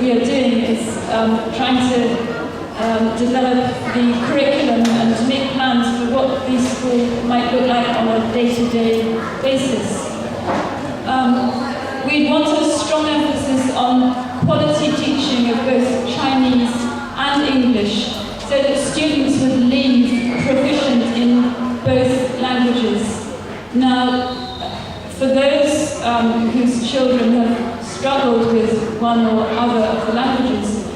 we are doing is trying to develop the curriculum and to make plans for what the school might look like on a day-to-day basis. We want a strong emphasis on quality teaching of both Chinese and English, so that students would leave proficient in both languages. Now, for those whose children have struggled with one or other of the languages,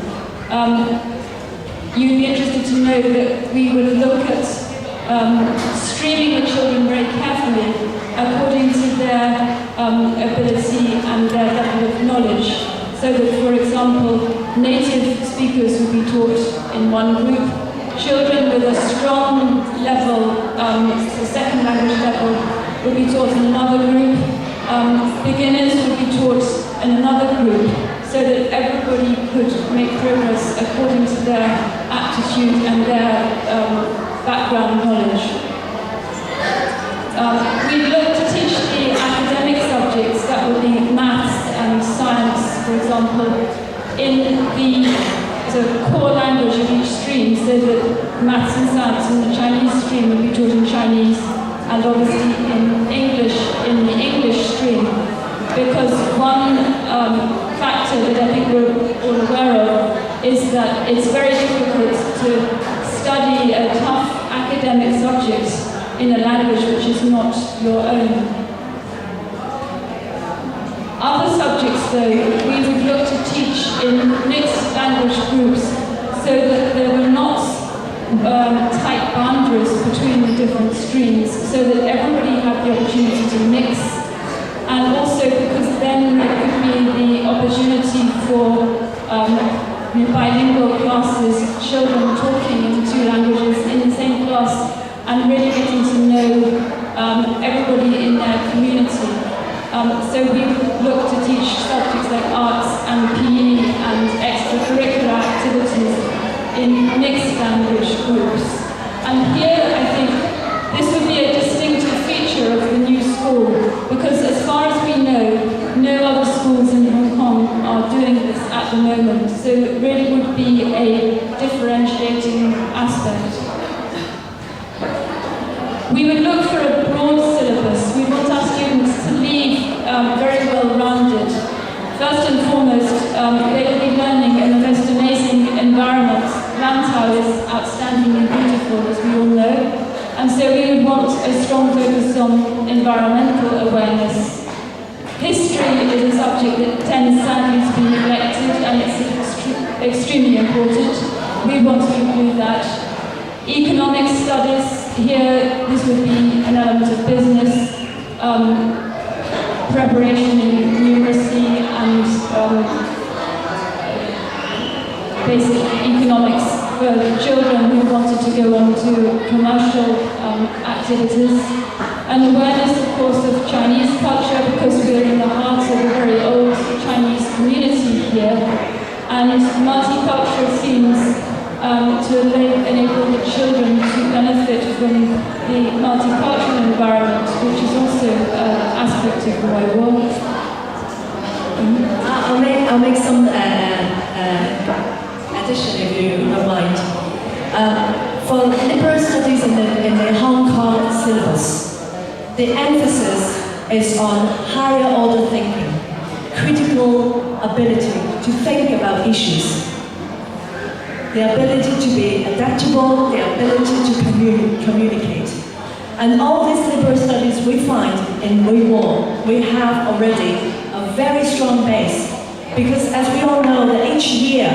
you'd be interested to know that we would look at streaming the children very carefully according to their ability and their level of knowledge. So that, for example, native speakers will be taught in one group, children with a strong level, the second language level, will be taught in another group, beginners will be taught in another group, so that everybody could make progress according to their aptitude and their background knowledge. We look to teach the academic subjects, that would be maths and science, for example, in the core language of each stream, so that maths and science in the Chinese stream will be taught in Chinese, and obviously in English in the English stream, because one factor that I think we're all aware of is that it's very difficult to study a tough academic subject in a language which is not your own. Other subjects, though, we would look to teach in mixed language groups, so that there were not tight boundaries between the different streams, so that everybody had the opportunity to mix, and also because then there could be the opportunity for bilingual classes, children talking in two languages in the same class, and really getting to know everybody in their community. So we look to teach subjects like arts and PE and extracurricular activities in mixed language groups. And here I think this would be a distinctive feature of the new school, because as far as we know, no other schools in Hong Kong are doing this at the moment, so it really would be a differentiating aspect. We would look for a broad syllabus. We want our students to leave very well-rounded. First and foremost, they will be learning in the most amazing environment. Lantau is outstandingly beautiful, as we all know, and so we would want a strong focus on environmental awareness. History is a subject that tends sadly to be neglected, and it's extremely important. We want to include that. Economic studies, here this would be an element of business, preparation in numeracy and basic economics for children who wanted to go on to commercial activities. And awareness, of course, of Chinese culture, because we're in the heart of a very old Chinese community here, and multicultural themes to enable the children to benefit from the multicultural environment, which is also an aspect of who I was. I'll make some addition, if you don't mind. For liberal studies in the Hong Kong syllabus, the emphasis is on higher order thinking, critical ability to think about issues, the ability to be adaptable, the ability to communicate. And all these liberal studies we find in Weibo, we have already a very strong base, because as we all know that each year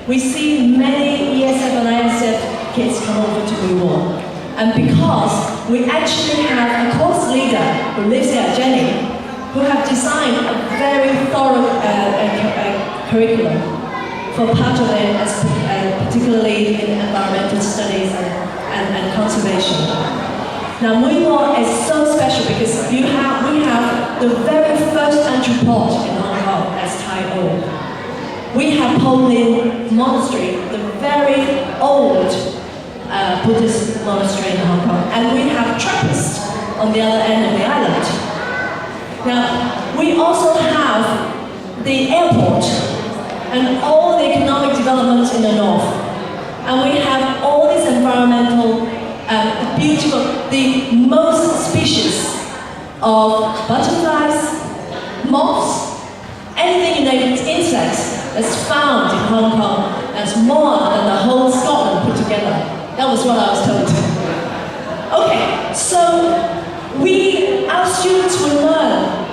we see many ESF and ISF kids come over to Weibo. And because we actually have a course leader who lives here, Jenny, who have designed a very thorough curriculum for part of it, particularly in environmental studies and conservation. Now, Weibo is so special because we have the very first entry port in Hong Kong as Tai O. We have Polin Monastery, the very old Buddhist monastery in Hong Kong, and we have Trappist on the other end of the island. Now, we also have the airport and all the economic development in the north. And we have all these environmental, beautiful, the most species of butterflies, moths, anything you name it, insects that's found in Hong Kong that's more than the whole Scotland put together. That was what I was told. Okay, so our students will learn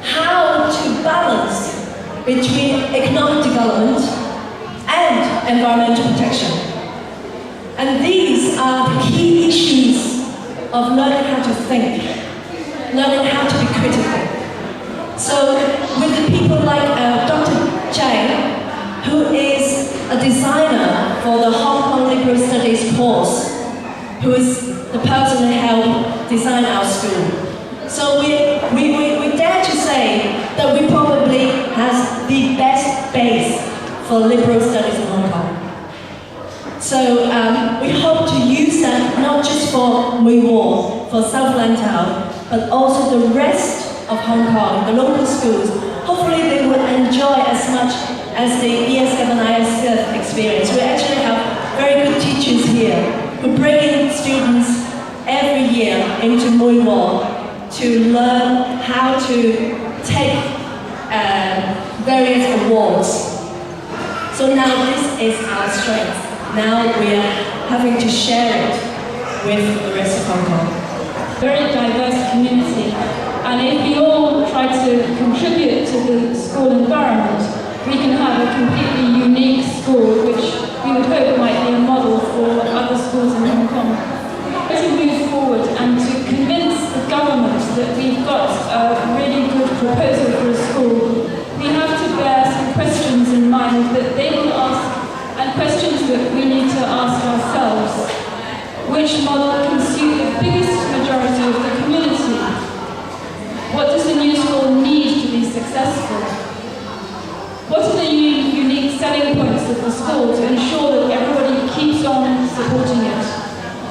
how to balance between economic development and environmental protection. And these are the key issues of learning how to think, learning how to be critical. So with the people like Dr. Chang, who is a designer for the Hong Kong Liberal Studies course, who is the person who helped design our school. So we dare to say that we probably has the best base for liberal studies in Hong Kong. So we hope to use that not just for Mui Wo, for South Lantau, but also the rest of Hong Kong, the local schools. Hopefully they will enjoy as much as the ES7 IS experience. We actually have very good teachers here who bring in students every year into Mui Wo to learn how to take various awards. So now this is our strength. Now we are having to share it with the rest of Hong Kong. Very diverse community, and if we all try to contribute to the school environment, we can have a completely unique school, which we would hope might be a model for other schools in Hong Kong. To move forward and to convince the government that we've got a really good proposal for a school, we have to bear some questions in mind that they will ask, and questions that we need to ask ourselves. Which model can suit the biggest majority of the community? What does the new school need to be successful? What are the unique selling points of the school to ensure that everybody keeps on supporting it?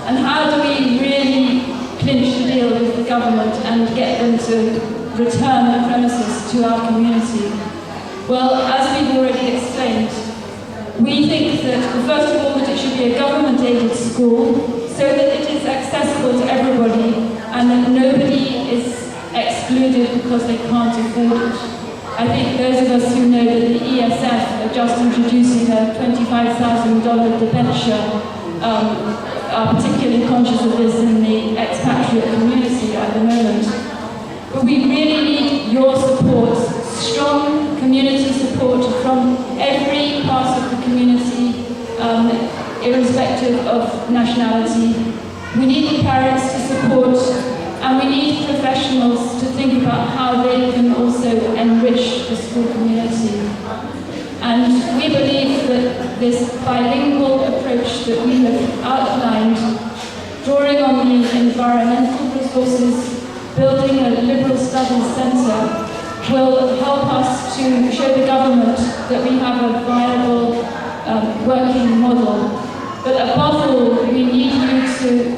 And how do we really clinch the deal with the government and get them to return the premises to our community? Well, as we've already explained, we think that, first of all, that it should be a government-aided school so that it is accessible to everybody and that nobody is excluded because they can't afford it. I think those of us who know that the ESF are just introducing a $25,000 debenture are particularly conscious of this in the expatriate community at the moment. But we really need your support, strong community support from every part of the community, irrespective of nationality. We need the parents to support, and we need professionals to think about how they can also enrich the school community. And we believe that this bilingual approach that we have outlined, drawing on the environmental resources, building a liberal studies centre, will help us to show the government that we have a viable working model. But above all, we need you to